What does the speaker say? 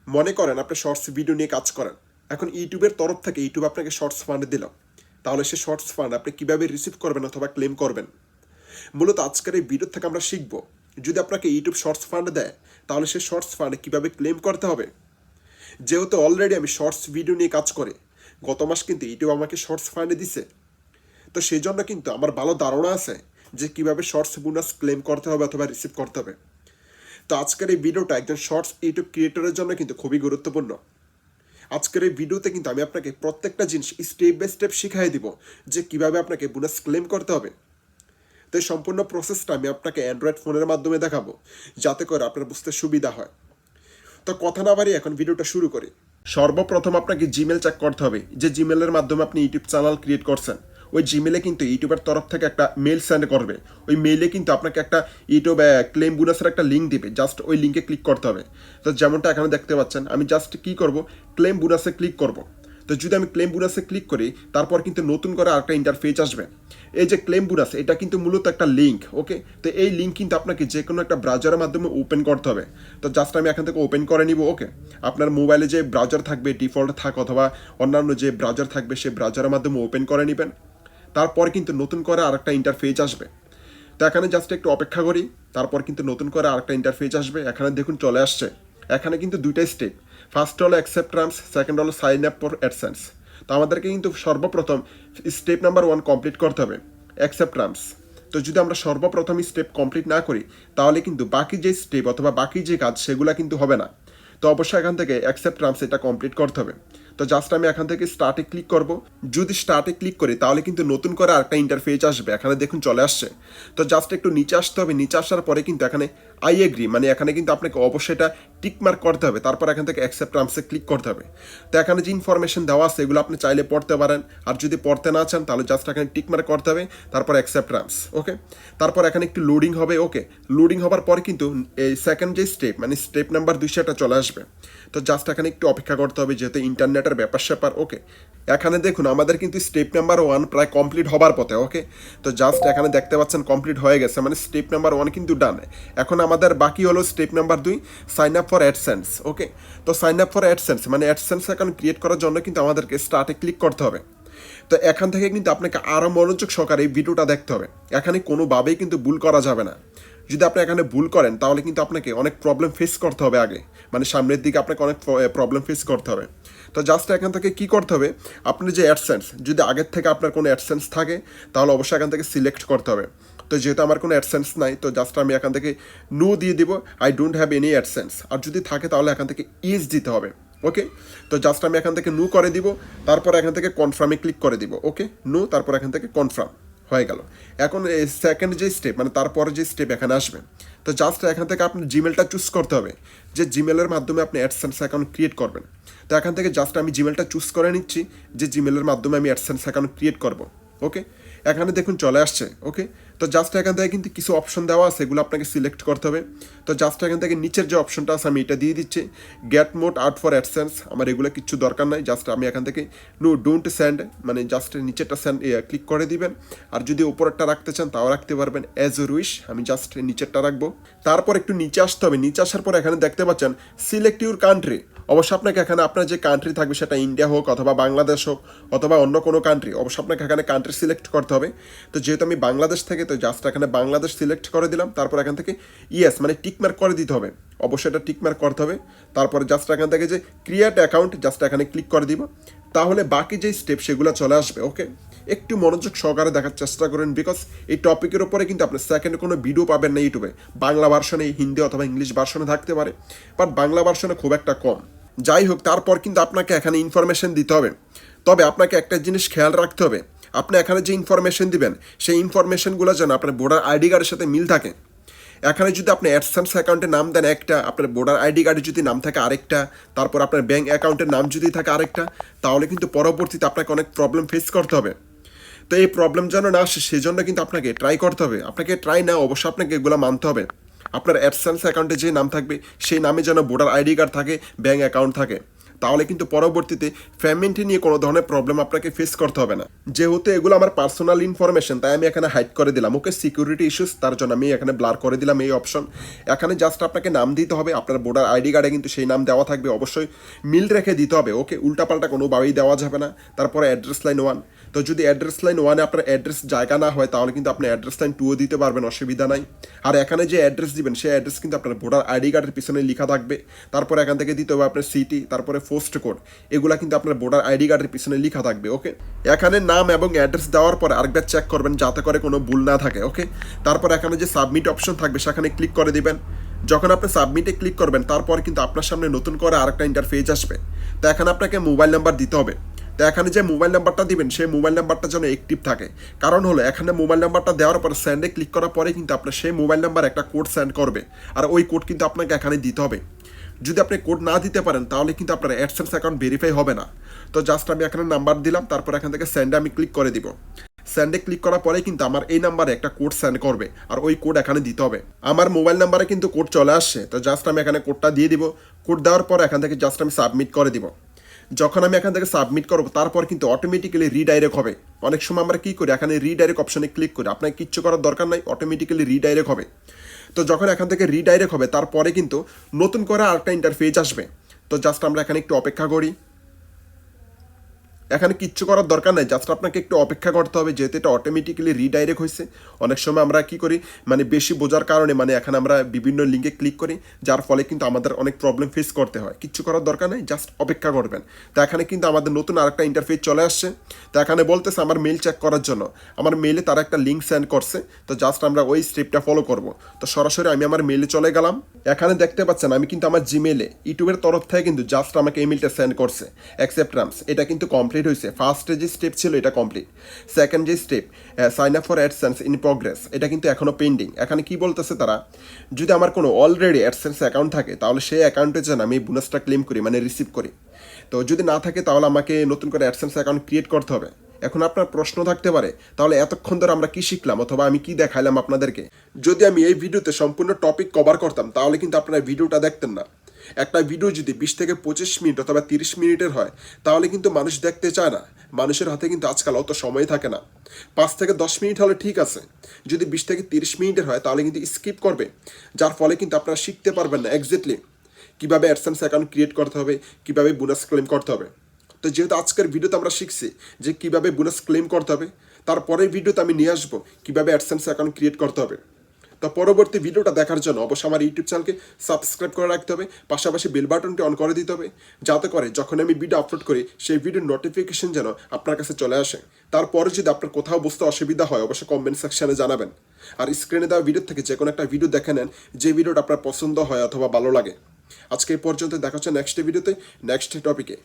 মনে করেন আপনি শর্টস ভিডিও নিয়ে কাজ করেন। এখন ইউটিউবের তরফ থেকে ইউটিউব আপনাকে শর্টস ফান্ড দিল। তাহলে সে শর্টস ফান্ড আপনি কীভাবে রিসিভ করবেন অথবা ক্লেম করবেন? মূলত আজকের এই ভিডিও থেকে আমরা শিখব, যদি আপনাকে ইউটিউব শর্টস ফান্ড দেয় তাহলে সে শর্টস ফান্ড কীভাবে ক্লেম করতে হবে। যেহেতু অলরেডি আমি শর্টস ভিডিও নিয়ে কাজ করি, গত মাস কিন্তু ইউটিউব আমাকে শর্টস ফান্ডে দিছে, তো সেই জন্য কিন্তু আমার ভালো ধারণা আছে যে কীভাবে শর্টস বোনাস ক্লেম করতে হবে অথবা রিসিভ করতে হবে। তো আজকের এই ভিডিওটা একজন শর্টস ইউটিউব ক্রিয়েটরের জন্য কিন্তু খুবই গুরুত্বপূর্ণ। আজকের এই ভিডিওতে কিন্তু আমি আপনাকে প্রত্যেকটা জিনিস স্টেপ বাই স্টেপ শিখাই দিব যে কিভাবে আপনাকে বোনাস ক্লেম করতে হবে। তো এই সম্পূর্ণ প্রসেসটা আমি আপনাকে অ্যান্ড্রয়েড ফোনের মাধ্যমে দেখাবো, যাতে করে আপনার বুঝতে সুবিধা হয়। তো কথা না বাড়িয়ে এখন ভিডিওটা শুরু করি। সর্বপ্রথম আপনাকে জিমেল চেক করতে হবে, যে জিমেলের মাধ্যমে আপনি ইউটিউব চ্যানেল ক্রিয়েট করছেন। ওই জিমেলে কিন্তু ইউটিউবের তরফ থেকে একটা মেল সেন্ড করবে। ওই মেলে কিন্তু আপনাকে একটা ইউটিউব ক্লেম বোনাসের একটা লিঙ্ক দিবে, জাস্ট ওই লিঙ্কে ক্লিক করতে হবে। তো যেমনটা এখানে দেখতে পাচ্ছেন, আমি জাস্ট কী করব, ক্লেম বোনাসে ক্লিক করব। তো যদি আমি ক্লেম বোনাসে ক্লিক করি, তারপর কিন্তু নতুন করে আরেকটা ইন্টারফেস আসবে। এই যে ক্লেম বোনাস, এটা কিন্তু মূলত একটা লিঙ্ক। ওকে, তো এই লিঙ্ক কিন্তু আপনাকে যে কোনো একটা ব্রাউজারের মাধ্যমে ওপেন করতে হবে। তো জাস্ট আমি এখান থেকে ওপেন করে নিব। ওকে, আপনার মোবাইলে যে ব্রাউজার থাকবে, ডিফল্ট থাক অথবা অন্যান্য যে ব্রাউজার থাকবে, সেই ব্রাউজারের মাধ্যমে ওপেন করে নেবেন। তারপর কিন্তু নতুন করে আরেকটা ইন্টারফেস আসবে। তো এখানে জাস্ট একটু অপেক্ষা করি, তারপর কিন্তু নতুন করে আরেকটা ইন্টারফেস আসবে। এখানে দেখুন চলে আসছে। এখানে কিন্তু দুইটাই স্টেপ, ফার্স্ট হলো অ্যাকসেপ্ট টার্মস, সেকেন্ড হলো সাইন আপ ফর অ্যাডসেন্স। তো আমাদেরকে কিন্তু সর্বপ্রথম স্টেপ নাম্বার 1 কমপ্লিট করতে হবে, অ্যাকসেপ্ট টার্মস। তো যদি আমরা সর্বপ্রথম স্টেপ কমপ্লিট না করি, তাহলে কিন্তু বাকি যে স্টেপ অথবা বাকি যে কাজ সেগুলো কিন্তু হবে না। তো অবশ্যই এখান থেকে অ্যাকসেপ্ট টার্মস এটা কমপ্লিট করতে হবে। তো জাস্ট আমি এখান থেকে স্টার্টে ক্লিক করব। যদি স্টার্টে ক্লিক করি, তাহলে কিন্তু নতুন করে আরেকটা ইন্টারফেস আসবে। এখানে দেখুন চলে আসছে। তো জাস্ট একটু নিচে আসতে হবে। নিচে আসার পরে কিন্তু এখানে আই এগ্রি, মানে এখানে কিন্তু আপনাকে অবশ্যই এটা টিক মার্ক করতে হবে। তারপর এখান থেকে অ্যাকসেপ্ট টার্মসে ক্লিক করতে হবে। তো এখানে যে ইনফরমেশন দেওয়া আছে এগুলো আপনি চাইলে পড়তে পারেন, আর যদি পড়তে না চান তাহলে জাস্ট এখানে টিক মার্ক করতে হবে, তারপর অ্যাকসেপ্ট টার্মস। ওকে, তারপর এখানে একটু লোডিং হবে। ওকে, লোডিং হবার পরে কিন্তু এই সেকেন্ড যে স্টেপ, মানে স্টেপ নাম্বার 2 সেটা চলে আসবে। তো জাস্ট এখানে একটু অপেক্ষা করতে হবে, যেহেতু ইন্টারনেটের ব্যাপার স্যাপার। ওকে, এখানে দেখুন আমাদের কিন্তু স্টেপ নাম্বার 1 প্রায় কমপ্লিট হবার পথে। ওকে, তো জাস্ট এখানে দেখতে পাচ্ছেন কমপ্লিট হয়ে গেছে, মানে স্টেপ নাম্বার 1 কিন্তু ডান। এখন আমাদের বাকি হলো step number 2, sign up for AdSense. Okay, তো সাইন আপ ফর অ্যাডসেন্স মানে অ্যাডসেন্স অ্যাকাউন্ট ক্রিয়েট করার জন্য কিন্তু আমাদেরকে স্টার্টে ক্লিক করতে হবে। তো এখান থেকে কিন্তু আপনাকে আরও মনোযোগ সহকারে এই ভিডিওটা দেখতে হবে। এখানে কোনোভাবেই কিন্তু ভুল করা যাবে না। যদি আপনি এখানে ভুল করেন, তাহলে কিন্তু আপনাকে অনেক প্রবলেম ফেস করতে হবে আগে, মানে সামনের দিকে আপনাকে অনেক প্রবলেম ফেস করতে হবে। তো জাস্ট এখান থেকে কী করতে হবে, আপনি যে অ্যাডসেন্স, যদি আগের থেকে আপনার কোনো অ্যাডসেন্স থাকে তাহলে অবশ্যই এখান থেকে সিলেক্ট করতে হবে। তো যেহেতু আমার কোনো অ্যাডসেন্স নাই, তো জাস্ট আমি এখান থেকে নো দিয়ে দিব, I don't have any AdSense. আর যদি থাকে তাহলে এখান থেকে ইজ দিতে হবে। ওকে, তো জাস্ট আমি এখান থেকে নো করে দিব, তারপর এখান থেকে কনফার্মে ক্লিক করে দিব। ওকে, নো, তারপর এখান থেকে কনফার্ম হয়ে গেল। এখন সেকেন্ড যে স্টেপ, মানে তারপরে যে স্টেপ এখানে আসবে, তো জাস্ট এখান থেকে আপনি জিমেলটা চুজ করতে হবে, যে জিমেলের মাধ্যমে আপনি অ্যাডসেন্স অ্যাকাউন্ট ক্রিয়েট করবেন। তো এখান থেকে জাস্ট আমি জিমেলটা চুজ করে নিচ্ছি, যে জিমেলের মাধ্যমে আমি অ্যাডসেন্স অ্যাকাউন্ট ক্রিয়েট করব। ওকে, এখানে দেখুন চলে আসছে। ওকে, তো জাস্ট এখান থেকে কিন্তু কিছু অপশন দেওয়া আছে, এগুলো আপনাকে সিলেক্ট করতে হবে। তো জাস্ট এখান থেকে নিচের যে অপশনটা আছে আমি এটা দিয়ে দিচ্ছি, get mode out for AdSense. আমার এগুলো কিচ্ছু দরকার নাই, জাস্ট আমি এখান থেকে নো ডোন্ট সেন্ড, মানে জাস্ট নিচেরটা সেন্ড ক্লিক করে দিবেন। আর যদি উপরেরটা রাখতে চান তাও রাখতে পারবেন, অ্যাজ ইউর উইশ। আমি জাস্ট নিচেরটা রাখবো। তারপর একটু নিচে আসতে হবে। নিচে আসার পর এখানে দেখতে পাচ্ছেন সিলেক্ট ইউর কান্ট্রি। অবশ্যই আপনাকে এখানে আপনার যে কান্ট্রি থাকবে, সেটা ইন্ডিয়া হোক অথবা বাংলাদেশ হোক অথবা অন্য কোনো কান্ট্রি, অবশ্যই আপনাকে এখানে কান্ট্রি সিলেক্ট করতে হবে। তো যেহেতু আমি বাংলাদেশ থেকে, তো জাস্ট এখানে বাংলাদেশ সিলেক্ট করে দিলাম। তারপর এখান থেকে ইয়েস মানে টিকমার্ক করে দিতে হবে, অবশ্যই এটা টিকমার্ক করতে হবে। তারপরে জাস্ট এখান থেকে যে ক্রিয়েট অ্যাকাউন্ট, জাস্ট এখানে ক্লিক করে দিব, তাহলে বাকি যে স্টেপ সেগুলো চলে আসবে। ওকে, একটু মনোযোগ সহকারে দেখার চেষ্টা করেন, বিকজ এই টপিকের উপরে কিন্তু আপনি সেকেন্ড কোনো ভিডিও পাবেন না ইউটিউবে। বাংলা ভার্সনে, হিন্দি অথবা ইংলিশ ভার্সনে থাকতে পারে, বাট বাংলা ভার্সনে খুব একটা কম। যাই হোক, তারপর কিন্তু আপনাকে এখানে ইনফরমেশন দিতে হবে। তবে আপনাকে একটা জিনিস খেয়াল রাখতে হবে, আপনি এখানে যে ইনফরমেশন দিবেন সেই ইনফরমেশনগুলো যেন আপনার ভোটার আইডি কার্ডের সাথে মিল থাকে। এখানে যদি আপনি অ্যাডসেন্স অ্যাকাউন্টের নাম দেন একটা, আপনার ভোটার আইডি কার্ডে যদি নাম থাকে আরেকটা, তারপর আপনার ব্যাঙ্ক অ্যাকাউন্টের নাম যদি থাকে আরেকটা, তাহলে কিন্তু পরবর্তীতে আপনাকে অনেক প্রবলেম ফেস করতে হবে। তো এই প্রবলেম যেন না আসে, সেজন্য কিন্তু আপনাকে ট্রাই করতে হবে। আপনাকে ট্রাই না, অবশ্যই আপনাকে এগুলো মানতে হবে। আপনার অ্যাডসেন্স অ্যাকাউন্টে যে নাম থাকবে সেই নামে যেন ভোটার আইডি কার্ড থাকে, ব্যাঙ্ক অ্যাকাউন্ট থাকে। তাহলে কিন্তু পরবর্তীতে পেমেন্ট নিয়ে কোনো ধরনের প্রবলেম আপনাকে ফেস করতে হবে না। যেহেতু এগুলো আমার পার্সোনাল ইনফরমেশন, তাই আমি এখানে হাইড করে দিলাম। ওকে, সিকিউরিটি ইস্যুস, তার জন্য আমি এখানে ব্লার করে দিলাম এই অপশন। এখানে জাস্ট আপনাকে নাম দিতে হবে, আপনার ভোটার আইডি কার্ডে কিন্তু সেই নাম দেওয়া থাকবে, অবশ্যই মিল রেখে দিতে হবে। ওকে, উল্টাপাল্টা কোনোভাবেই দেওয়া যাবে না। তারপরে অ্যাড্রেস লাইন 1, তো যদি অ্যাড্রেস লাইন 1-এ আপনার অ্যাড্রেস জায়গা না হয় তাহলে কিন্তু আপনি অ্যাড্রেস লাইন 2-ও দিতে পারবেন, অসুবিধা নাই। আর এখানে যে অ্যাড্রেস দিবেন সেই অ্যাড্রেস কিন্তু আপনার ভোটার আইডি কার্ডের পিছনে লেখা থাকবে। তারপর এখান থেকে দিতে হবে আপনার সিটি, তারপরে পোস্ট কোড, এগুলা কিন্তু আপনার ভোটার আইডি কার্ডের পিছনে লেখা থাকবে। ওকে, এখানে নাম এবং অ্যাড্রেস দেওয়ার পরে আরেকবার চেক করবেন যাতে করে কোনো ভুল না থাকে। ওকে, তারপর এখানে যে সাবমিট অপশন থাকবে সেখানে ক্লিক করে দিবেন। যখন আপনি সাবমিটে ক্লিক করবেন তারপর কিন্তু আপনার সামনে নতুন করে আরেকটা ইন্টারফেস আসবে। তো এখানে আপনাকে মোবাইল নাম্বার দিতে হবে। তো এখানে যে মোবাইল নাম্বারটা দিবেন সেই মোবাইল নাম্বারটা যেন অ্যাক্টিভ থাকে, কারণ হলো এখানে মোবাইল নাম্বারটা দেওয়ার পর সেন্ডে ক্লিক করার পরে কিন্তু আপনার সেই মোবাইল নাম্বার একটা কোড সেন্ড করবে, আর ওই কোড কিন্তু আপনাকে এখানে দিতে হবে। যদি আপনি কোড না দিতে পারেন তাহলে কিন্তু আপনার অ্যাডসেন্স অ্যাকাউন্ট ভেরিফাই হবে না। তো জাস্ট আমি এখানে নাম্বার দিলাম, তারপর এখান থেকে সেন্ডে আমি ক্লিক করে দিব। সেন্ডে ক্লিক করার পরে কিন্তু আমার এই নাম্বারে একটা কোড সেন্ড করবে, আর ওই কোড এখানে দিতে হবে। আমার মোবাইল নাম্বারে কিন্তু কোড চলে আসছে, তো জাস্ট আমি এখানে কোডটা দিয়ে দিব। কোড দেওয়ার পর এখান থেকে জাস্ট আমি সাবমিট করে দিব। যখন আমি এখান থেকে সাবমিট করবো তারপর কিন্তু অটোমেটিক্যালি রিডাইরেক্ট হবে। অনেক সময় আমরা কী করি, এখানে রিডাইরেক্ট অপশনে ক্লিক করি, আপনাকে কিচ্ছু করার দরকার নাই, অটোমেটিক্যালি রিডাইরেক্ট হবে। তো যখন এখান থেকে রিডাইরেক্ট হবে তারপরে কিন্তু নতুন করে আরেকটা ইন্টারফেস আসবে। তো জাস্ট আমরা এখানে একটু অপেক্ষা করি। এখানে কিচ্ছু করার দরকার নাই, জাস্ট আপনাকে একটু অপেক্ষা করতে হবে, যেহেতু এটা অটোমেটিক্যালি রিডাইরেক্ট হয়েছে। অনেক সময় আমরা কি করি, মানে বেশি বোঝার কারণে মানে এখানে আমরা বিভিন্ন লিঙ্কে ক্লিক করি, যার ফলে কিন্তু আমাদের অনেক প্রবলেম ফেস করতে হয়। কিচ্ছু করার দরকার নেই, জাস্ট অপেক্ষা করবেন। তো এখানে কিন্তু আমাদের নতুন আরেকটা ইন্টারফেস চলে আসছে। তো এখানে বলতেছে আমার মেল চেক করার জন্য, আমার মেলে তারা একটা লিঙ্ক সেন্ড করছে। তো জাস্ট আমরা ওই স্টেপটা ফলো করব। তো সরাসরি আমি আমার মেলে চলে গেলাম। এখানে দেখতে পাচ্ছেন আমি কিন্তু আমার জিমেলে ইউটিউবের তরফ থেকে কিন্তু জাস্ট আমাকে ইমেলটা সেন্ড করছে, অ্যাকসেপ্ট টার্মস, এটা কিন্তু কমপ্লিট হয়েছে। ফার্স্টে যে স্টেপ ছিল এটা কমপ্লিট। সেকেন্ড যে step sign up for AdSense in progress, এটা কিন্তু এখনও পেন্ডিং। এখানে কি বলতেছে তারা, যদি আমার কোনো অলরেডি অ্যাডসেন্স অ্যাকাউন্ট থাকে তাহলে সেই অ্যাকাউন্টে যেন আমি বোনাসটা ক্লেম করি, মানে রিসিভ করি। তো যদি না থাকে তাহলে আমাকে নতুন করে অ্যাডসেন্স অ্যাকাউন্ট ক্রিয়েট করতে হবে। এখন আপনার প্রশ্ন থাকতে পারে, তাহলে এতক্ষণ ধরে আমরা কি শিখলাম অথবা আমি কি দেখাইলাম আপনাদেরকে? যদি আমি এই ভিডিওতে সম্পূর্ণ টপিক কভার করতাম তাহলে কিন্তু আপনারা ভিডিওটা দেখতেন না। একটা ভিডিও যদি 20 থেকে 25 মিনিট অথবা 30 মিনিটের হয় তাহলে কিন্তু মানুষ দেখতে চায় না। মানুষের হাতে কিন্তু আজকাল অত সময় থাকে না। 5 থেকে 10 মিনিট হলে ঠিক আছে, যদি 20 থেকে 30 মিনিটের হয় তাহলে কিন্তু স্কিপ করবে, যার ফলে কিন্তু আপনারা শিখতে পারবেন না এক্স্যাক্টলি কীভাবে অ্যাডসেন্স অ্যাকাউন্ট ক্রিয়েট করতে হবে, কীভাবে বোনাস ক্লেম করতে হবে। তো যেহেতু আজকের ভিডিওতে আমরা শিখছি যে কীভাবে বোনাস ক্লেম করতে হবে, তারপরের ভিডিওতে আমি নিয়ে আসবো কীভাবে অ্যাডসেন্স অ্যাকাউন্ট ক্রিয়েট করতে হবে। তো পরবর্তী ভিডিওটা দেখার জন্য অবশ্যই আমার ইউটিউব চ্যানেলকে সাবস্ক্রাইব করে রাখতে হবে, পাশাপাশি বেল বাটনটি অন করে দিতে হবে, যাতে করে যখন আমি ভিডিও আপলোড করি সেই ভিডিওর নোটিফিকেশন যেন আপনার কাছে চলে আসে। তারপরে যদি আপনার কোথাও বুঝতে অসুবিধা হয় অবশ্যই কমেন্ট সেকশনে জানাবেন। আর স্ক্রিনে দেওয়া ভিডিও থেকে যে কোনো একটা ভিডিও দেখে নেন যে ভিডিওটা আপনার পছন্দ হয় অথবা ভালো লাগে। আজকে এই পর্যন্ত, দেখা হচ্ছে নেক্সট ভিডিওতে নেক্সট টপিকে।